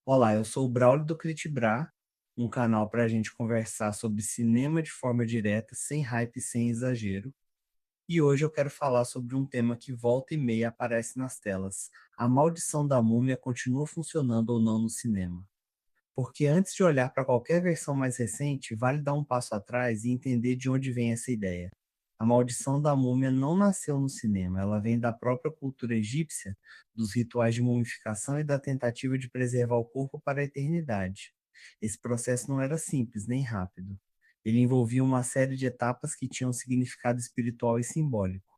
Olá, eu sou o Braulio do Critibra, um canal para a gente conversar sobre cinema de forma direta, sem hype e sem exagero. E hoje eu quero falar sobre um tema que volta e meia aparece nas telas. A maldição da múmia continua funcionando ou não no cinema? Porque antes de olhar para qualquer versão mais recente, vale dar um passo atrás e entender de onde vem essa ideia. A maldição da múmia não nasceu no cinema, ela vem da própria cultura egípcia, dos rituais de mumificação e da tentativa de preservar o corpo para a eternidade. Esse processo não era simples nem rápido. Ele envolvia uma série de etapas que tinham significado espiritual e simbólico.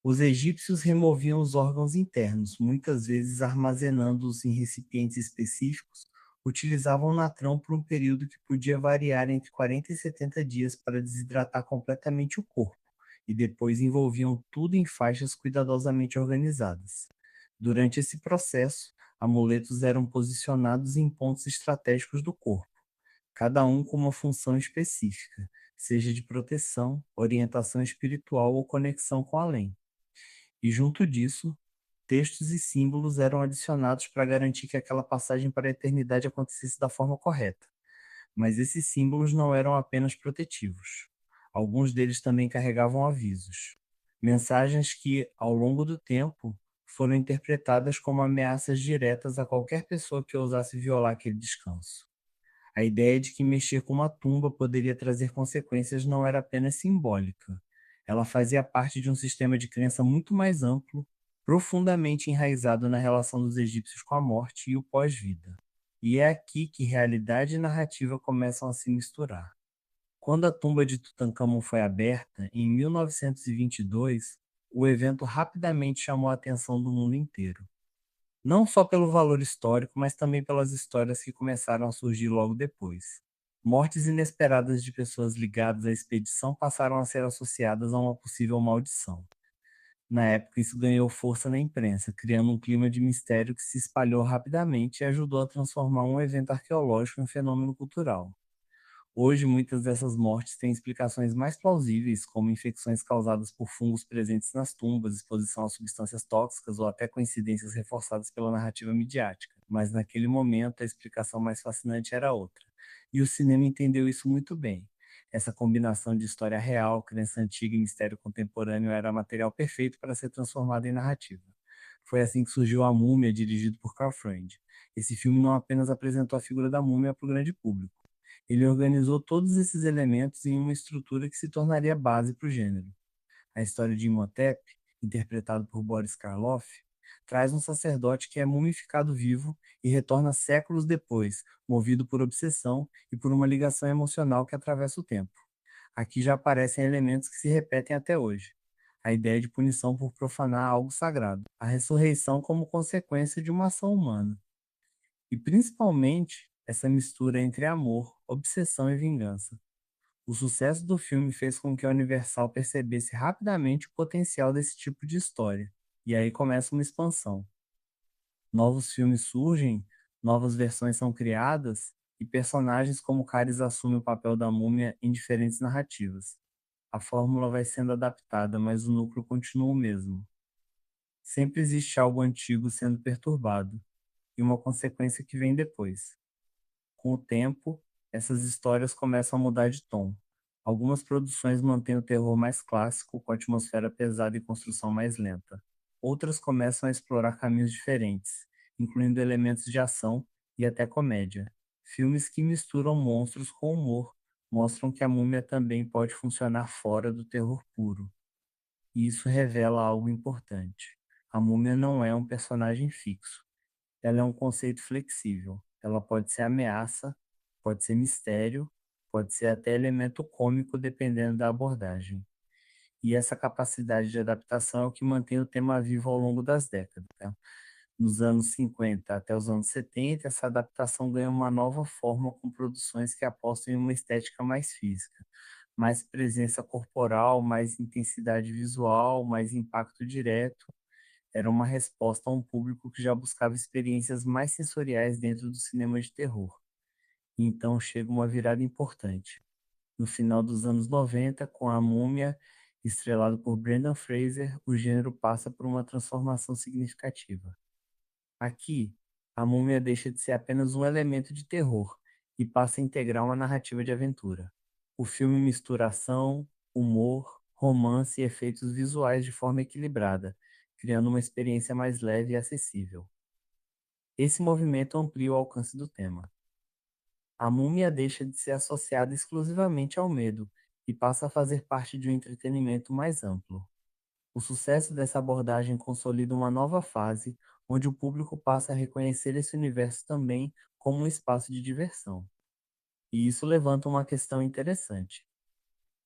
Os egípcios removiam os órgãos internos, muitas vezes armazenando-os em recipientes específicos, utilizavam o natrão por um período que podia variar entre 40 e 70 dias para desidratar completamente o corpo, e depois envolviam tudo em faixas cuidadosamente organizadas. Durante esse processo, amuletos eram posicionados em pontos estratégicos do corpo, cada um com uma função específica, seja de proteção, orientação espiritual ou conexão com o além. E junto disso, textos e símbolos eram adicionados para garantir que aquela passagem para a eternidade acontecesse da forma correta. Mas esses símbolos não eram apenas protetivos. Alguns deles também carregavam avisos. Mensagens que, ao longo do tempo, foram interpretadas como ameaças diretas a qualquer pessoa que ousasse violar aquele descanso. A ideia de que mexer com uma tumba poderia trazer consequências não era apenas simbólica. Ela fazia parte de um sistema de crença muito mais amplo, profundamente enraizado na relação dos egípcios com a morte e o pós-vida. E é aqui que realidade e narrativa começam a se misturar. Quando a tumba de Tutancâmon foi aberta, em 1922, o evento rapidamente chamou a atenção do mundo inteiro. Não só pelo valor histórico, mas também pelas histórias que começaram a surgir logo depois. Mortes inesperadas de pessoas ligadas à expedição passaram a ser associadas a uma possível maldição. Na época, isso ganhou força na imprensa, criando um clima de mistério que se espalhou rapidamente e ajudou a transformar um evento arqueológico em um fenômeno cultural. Hoje, muitas dessas mortes têm explicações mais plausíveis, como infecções causadas por fungos presentes nas tumbas, exposição a substâncias tóxicas ou até coincidências reforçadas pela narrativa midiática. Mas naquele momento, a explicação mais fascinante era outra. E o cinema entendeu isso muito bem. Essa combinação de história real, crença antiga e mistério contemporâneo era material perfeito para ser transformado em narrativa. Foi assim que surgiu A Múmia, dirigido por Carl Freund. Esse filme não apenas apresentou a figura da múmia para o grande público, ele organizou todos esses elementos em uma estrutura que se tornaria base para o gênero. A história de Imhotep, interpretado por Boris Karloff, traz um sacerdote que é mumificado vivo e retorna séculos depois, movido por obsessão e por uma ligação emocional que atravessa o tempo. Aqui já aparecem elementos que se repetem até hoje. A ideia de punição por profanar algo sagrado, a ressurreição como consequência de uma ação humana, e principalmente essa mistura entre amor, obsessão e vingança. O sucesso do filme fez com que a Universal percebesse rapidamente o potencial desse tipo de história, e aí começa uma expansão. Novos filmes surgem, novas versões são criadas, e personagens como Caris assumem o papel da múmia em diferentes narrativas. A fórmula vai sendo adaptada, mas o núcleo continua o mesmo. Sempre existe algo antigo sendo perturbado, e uma consequência que vem depois. Com o tempo, essas histórias começam a mudar de tom. Algumas produções mantêm o terror mais clássico, com atmosfera pesada e construção mais lenta. Outras começam a explorar caminhos diferentes, incluindo elementos de ação e até comédia. Filmes que misturam monstros com humor mostram que a múmia também pode funcionar fora do terror puro. E isso revela algo importante. A múmia não é um personagem fixo, ela é um conceito flexível. Ela pode ser ameaça, pode ser mistério, pode ser até elemento cômico, dependendo da abordagem. E essa capacidade de adaptação é o que mantém o tema vivo ao longo das décadas. Tá? Nos anos 50 até os anos 70, essa adaptação ganha uma nova forma com produções que apostam em uma estética mais física, mais presença corporal, mais intensidade visual, mais impacto direto. Era uma resposta a um público que já buscava experiências mais sensoriais dentro do cinema de terror. Então chega uma virada importante. No final dos anos 90, com A Múmia, estrelado por Brendan Fraser, o gênero passa por uma transformação significativa. Aqui, A múmia deixa de ser apenas um elemento de terror e passa a integrar uma narrativa de aventura. O filme mistura ação, humor, romance e efeitos visuais de forma equilibrada, criando uma experiência mais leve e acessível. Esse movimento amplia o alcance do tema. A múmia deixa de ser associada exclusivamente ao medo e passa a fazer parte de um entretenimento mais amplo. O sucesso dessa abordagem consolida uma nova fase, onde o público passa a reconhecer esse universo também como um espaço de diversão. E isso levanta uma questão interessante.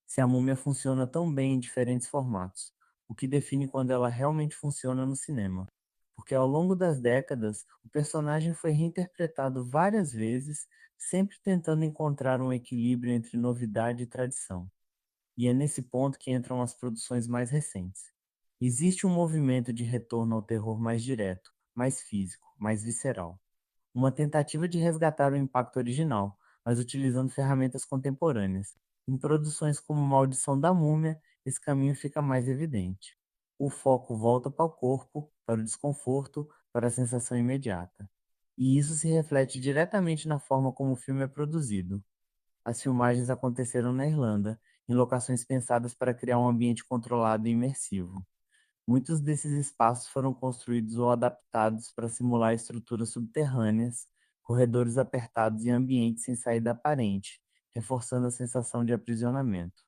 Se a múmia funciona tão bem em diferentes formatos, o que define quando ela realmente funciona no cinema? Porque ao longo das décadas, o personagem foi reinterpretado várias vezes, sempre tentando encontrar um equilíbrio entre novidade e tradição. E é nesse ponto que entram as produções mais recentes. Existe um movimento de retorno ao terror mais direto, mais físico, mais visceral. Uma tentativa de resgatar o impacto original, mas utilizando ferramentas contemporâneas. Em produções como Maldição da Múmia, esse caminho fica mais evidente. O foco volta para o corpo, para o desconforto, para a sensação imediata. E isso se reflete diretamente na forma como o filme é produzido. As filmagens aconteceram na Irlanda, em locações pensadas para criar um ambiente controlado e imersivo. Muitos desses espaços foram construídos ou adaptados para simular estruturas subterrâneas, corredores apertados e ambientes sem saída aparente, reforçando a sensação de aprisionamento.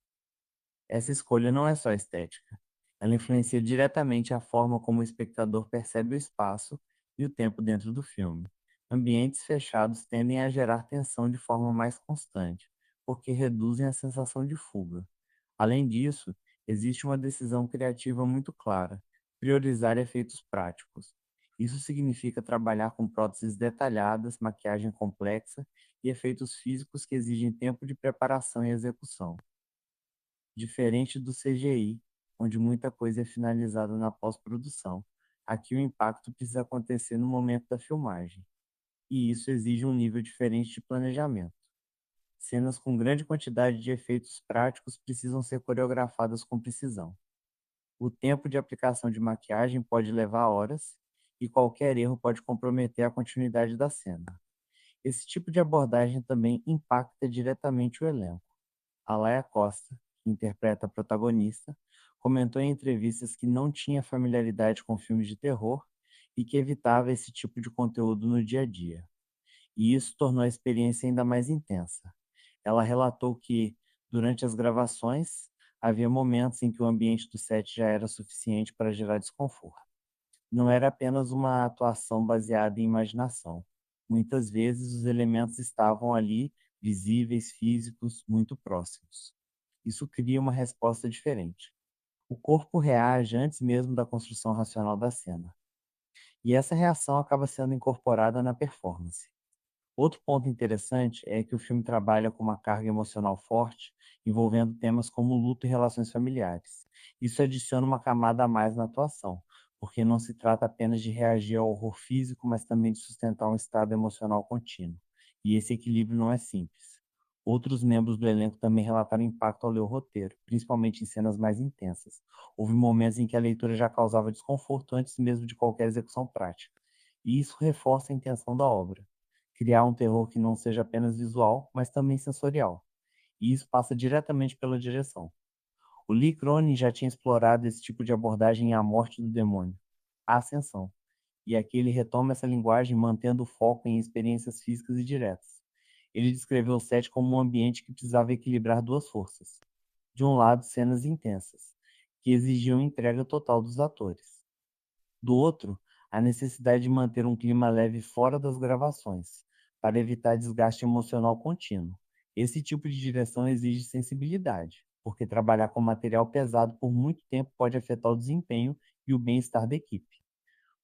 Essa escolha não é só estética, ela influencia diretamente a forma como o espectador percebe o espaço e o tempo dentro do filme. Ambientes fechados tendem a gerar tensão de forma mais constante, porque reduzem a sensação de fuga. Além disso, existe uma decisão criativa muito clara: priorizar efeitos práticos. Isso significa trabalhar com próteses detalhadas, maquiagem complexa e efeitos físicos que exigem tempo de preparação e execução. Diferente do CGI, onde muita coisa é finalizada na pós-produção, aqui o impacto precisa acontecer no momento da filmagem, e isso exige um nível diferente de planejamento. Cenas com grande quantidade de efeitos práticos precisam ser coreografadas com precisão. O tempo de aplicação de maquiagem pode levar horas, e qualquer erro pode comprometer a continuidade da cena. Esse tipo de abordagem também impacta diretamente o elenco. A Laia Costa, que interpreta a protagonista, comentou em entrevistas que não tinha familiaridade com filmes de terror e que evitava esse tipo de conteúdo no dia a dia. E isso tornou a experiência ainda mais intensa. Ela relatou que, durante as gravações, havia momentos em que o ambiente do set já era suficiente para gerar desconforto. Não era apenas uma atuação baseada em imaginação. Muitas vezes os elementos estavam ali, visíveis, físicos, muito próximos. Isso cria uma resposta diferente. O corpo reage antes mesmo da construção racional da cena, e essa reação acaba sendo incorporada na performance. Outro ponto interessante é que o filme trabalha com uma carga emocional forte, envolvendo temas como luto e relações familiares. Isso adiciona uma camada a mais na atuação, porque não se trata apenas de reagir ao horror físico, mas também de sustentar um estado emocional contínuo. E esse equilíbrio não é simples. Outros membros do elenco também relataram impacto ao ler o roteiro, principalmente em cenas mais intensas. Houve momentos em que a leitura já causava desconforto antes mesmo de qualquer execução prática. E isso reforça a intenção da obra: criar um terror que não seja apenas visual, mas também sensorial. E isso passa diretamente pela direção. O Lee Cronin já tinha explorado esse tipo de abordagem em A Morte do Demônio, A Ascensão, e aqui ele retoma essa linguagem mantendo o foco em experiências físicas e diretas. Ele descreveu o set como um ambiente que precisava equilibrar duas forças. De um lado, cenas intensas, que exigiam entrega total dos atores. Do outro, a necessidade de manter um clima leve fora das gravações, para evitar desgaste emocional contínuo. Esse tipo de direção exige sensibilidade, porque trabalhar com material pesado por muito tempo pode afetar o desempenho e o bem-estar da equipe.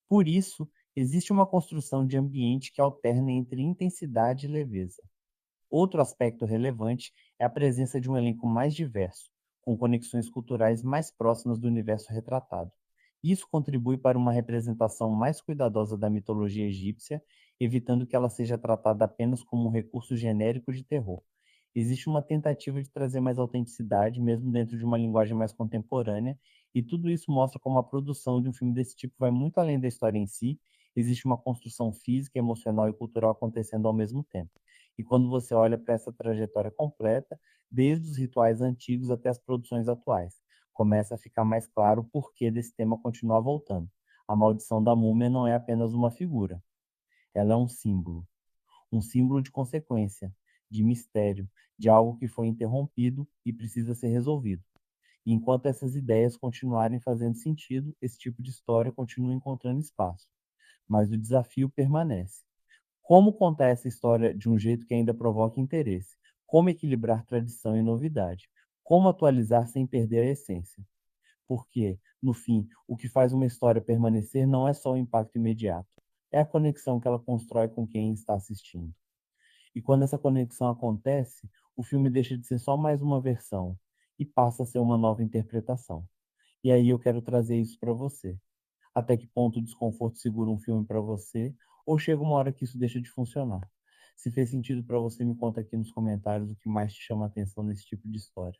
Por isso, existe uma construção de ambiente que alterna entre intensidade e leveza. Outro aspecto relevante é a presença de um elenco mais diverso, com conexões culturais mais próximas do universo retratado. Isso contribui para uma representação mais cuidadosa da mitologia egípcia, evitando que ela seja tratada apenas como um recurso genérico de terror. Existe uma tentativa de trazer mais autenticidade, mesmo dentro de uma linguagem mais contemporânea, e tudo isso mostra como a produção de um filme desse tipo vai muito além da história em si existe uma construção física, emocional e cultural acontecendo ao mesmo tempo. E quando você olha para essa trajetória completa, desde os rituais antigos até as produções atuais, começa a ficar mais claro o porquê desse tema continuar voltando. A maldição da múmia não é apenas uma figura, ela é um símbolo de consequência, de mistério, de algo que foi interrompido e precisa ser resolvido. E enquanto essas ideias continuarem fazendo sentido, esse tipo de história continua encontrando espaço. Mas o desafio permanece. Como contar essa história de um jeito que ainda provoque interesse? Como equilibrar tradição e novidade? Como atualizar sem perder a essência? Porque, no fim, o que faz uma história permanecer não é só o impacto imediato, é a conexão que ela constrói com quem está assistindo. E quando essa conexão acontece, o filme deixa de ser só mais uma versão e passa a ser uma nova interpretação. E aí eu quero trazer isso para você. Até que ponto o desconforto segura um filme para você, ou chega uma hora que isso deixa de funcionar? Se fez sentido para você, me conta aqui nos comentários o que mais te chama a atenção nesse tipo de história.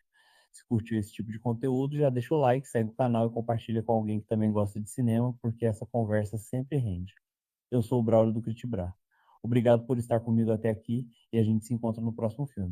Se curtiu esse tipo de conteúdo, já deixa o like, segue o canal e compartilha com alguém que também gosta de cinema, porque essa conversa sempre rende. Eu sou o Braulio do Critibrar. Obrigado por estar comigo até aqui e a gente se encontra no próximo filme.